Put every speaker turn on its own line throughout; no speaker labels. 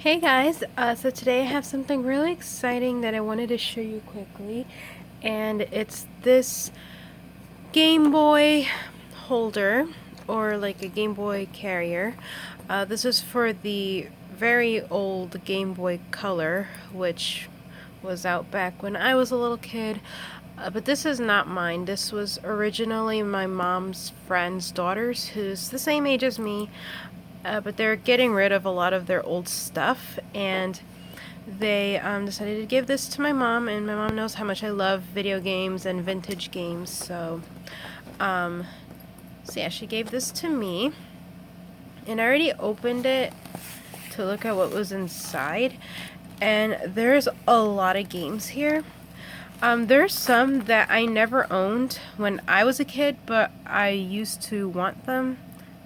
Hey guys, so today I have something really exciting that I wanted to show you quickly, and it's this Game Boy holder, or like a Game Boy carrier. This is for the very old Game Boy Color, which was out back when I was a little kid. But this is not mine. This was originally my mom's friend's daughter's, who's the same age as me. But they're getting rid of a lot of their old stuff, and they decided to give this to my mom, and my mom knows how much I love video games and vintage games, um, so yeah, she gave this to me, and I already opened it to look at what was inside, and there's a lot of games here. There's some that I never owned when I was a kid, but I used to want them.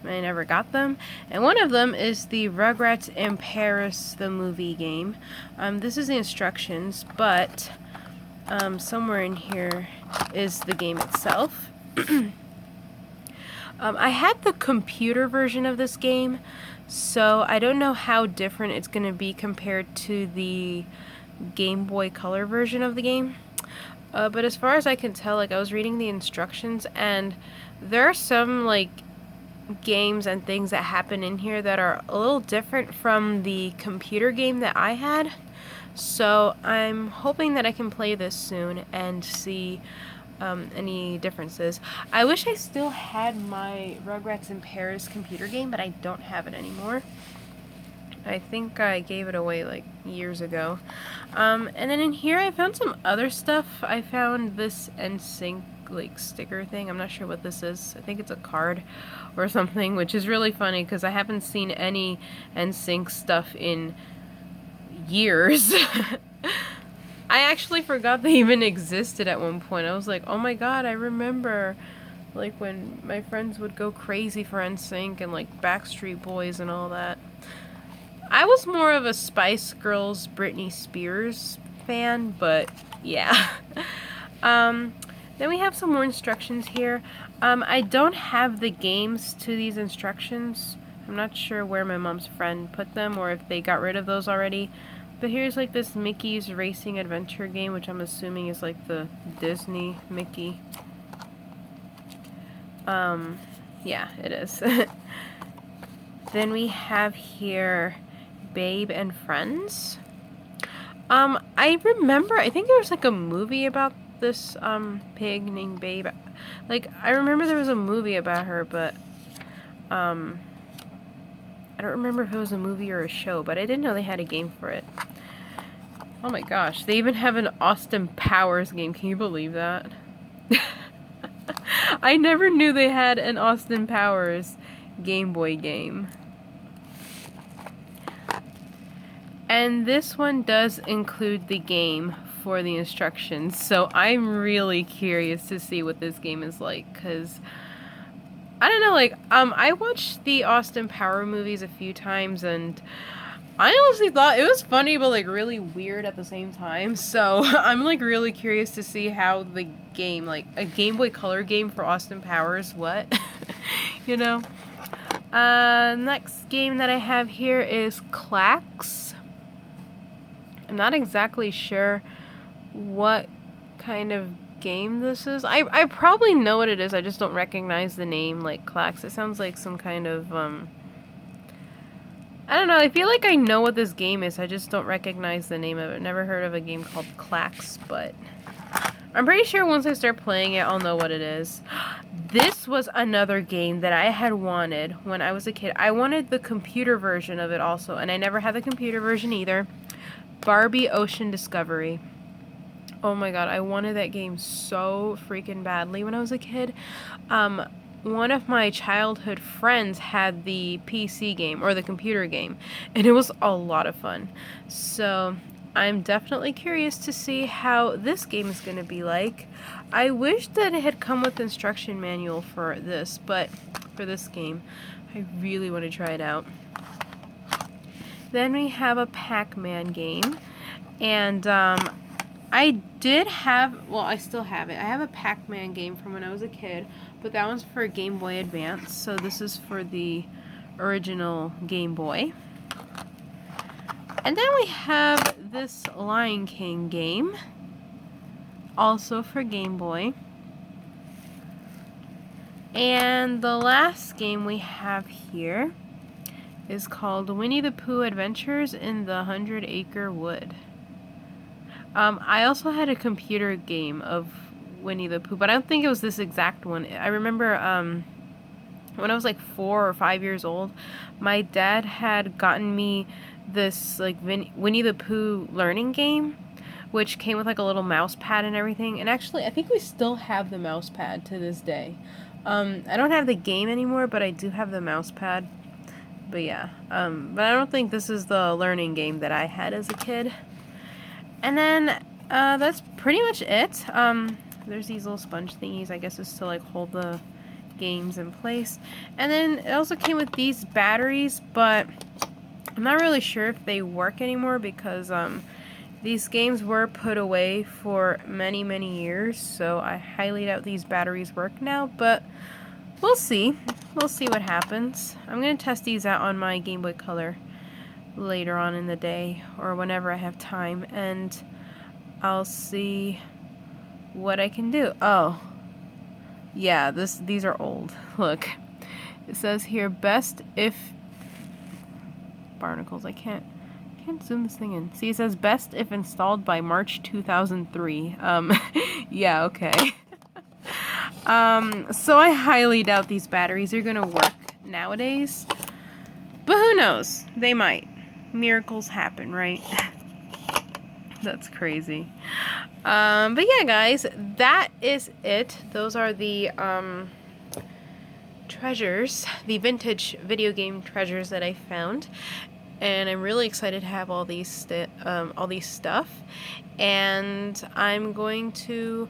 I never got them. And one of them is the Rugrats in Paris, the movie game. This is the instructions, but somewhere in here is the game itself. I had the computer version of this game, so I don't know how different it's going to be compared to the Game Boy Color version of the game. But as far as I can tell, like, I was reading the instructions, and there are some, like, games and things that happen in here that are a little different from the computer game that I had. So I'm hoping that I can play this soon and see any differences. I wish I still had my Rugrats in Paris computer game, but I don't have it anymore. I think I gave it away like years ago. And then in here I found some other stuff. I found this NSYNC like sticker thing. I'm not sure what this is. I think it's a card or something, which is really funny because I haven't seen any NSYNC stuff in years. I actually forgot they even existed at one point. I was like, oh my god, I remember like when my friends would go crazy for NSYNC and like Backstreet Boys and all that. I was more of a Spice Girls, Britney Spears fan, but yeah. Then we have some more instructions here. I don't have the games to these instructions. I'm not sure where my mom's friend put them or if they got rid of those already. But here's like this Mickey's Racing Adventure game, which I'm assuming is like the Disney Mickey. Yeah, it is. Then we have here Babe and Friends. I remember, I think there was like a movie about this pig named Babe. Like, I remember there was a movie about her, but I don't remember if it was a movie or a show, but I didn't know they had a game for it. Oh my gosh, they even have an Austin Powers game. Can you believe that? I never knew they had an Austin Powers Game Boy game. And this one does include the game for the instructions, so I'm really curious to see what this game is like, because I don't know, like, I watched the Austin Power movies a few times, and I honestly thought it was funny, but, like, really weird at the same time, so I'm, like, really curious to see how the game, like, a Game Boy Color game for Austin Powers, what? You know? Next game that I have here is Clax. I'm not exactly sure what kind of game this is. I probably know what it is, I just don't recognize the name, like Clax. It sounds like some kind of, I don't know, I feel like I know what this game is, I just don't recognize the name of it. Never heard of a game called Clax, but I'm pretty sure once I start playing it, I'll know what it is. This was another game that I had wanted when I was a kid. I wanted the computer version of it also, and I never had the computer version either. Barbie Ocean Discovery. Oh my god, I wanted that game so freaking badly when I was a kid. One of my childhood friends had the PC game, or the computer game, and it was a lot of fun. So, I'm definitely curious to see how this game is going to be like. I wish that it had come with instruction manual for this, but for this game, I really want to try it out. Then we have a Pac-Man game, and I did have, well, I still have it. I have a Pac-Man game from when I was a kid, but that one's for Game Boy Advance, so this is for the original Game Boy. And then we have this Lion King game, also for Game Boy. And the last game we have here is called Winnie the Pooh Adventures in the 100-Acre Wood. I also had a computer game of Winnie the Pooh, but I don't think it was this exact one. I remember when I was like 4 or 5 years old, my dad had gotten me this like Winnie the Pooh learning game, which came with like a little mouse pad and everything. And actually, I think we still have the mouse pad to this day. I don't have the game anymore, but I do have the mouse pad. But yeah, but I don't think this is the learning game that I had as a kid. And then that's pretty much it. There's these little sponge thingies, I guess it's to like hold the games in place. And then it also came with these batteries, but I'm not really sure if they work anymore because these games were put away for many, many years, so I highly doubt these batteries work now, but we'll see. We'll see what happens. I'm going to test these out on my Game Boy Color later on in the day or whenever I have time, and I'll see what I can do. Oh, yeah, these are old. Look, it says here, best if barnacles. I can't zoom this thing in. See, it says best if installed by March 2003. Yeah, okay. So I highly doubt these batteries are gonna work nowadays, but who knows? They might. Miracles happen, right? That's crazy. But yeah, guys, that is it. Those are the treasures, the vintage video game treasures that I found, and I'm really excited to have all these stuff. And I'm going to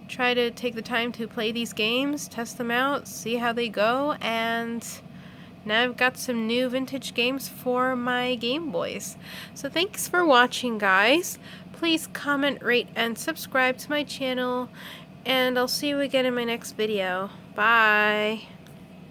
try to take the time to play these games, test them out, see how they go, and now I've got some new vintage games for my Game Boys. So thanks for watching, guys. Please comment, rate, and subscribe to my channel, and I'll see you again in my next video. Bye!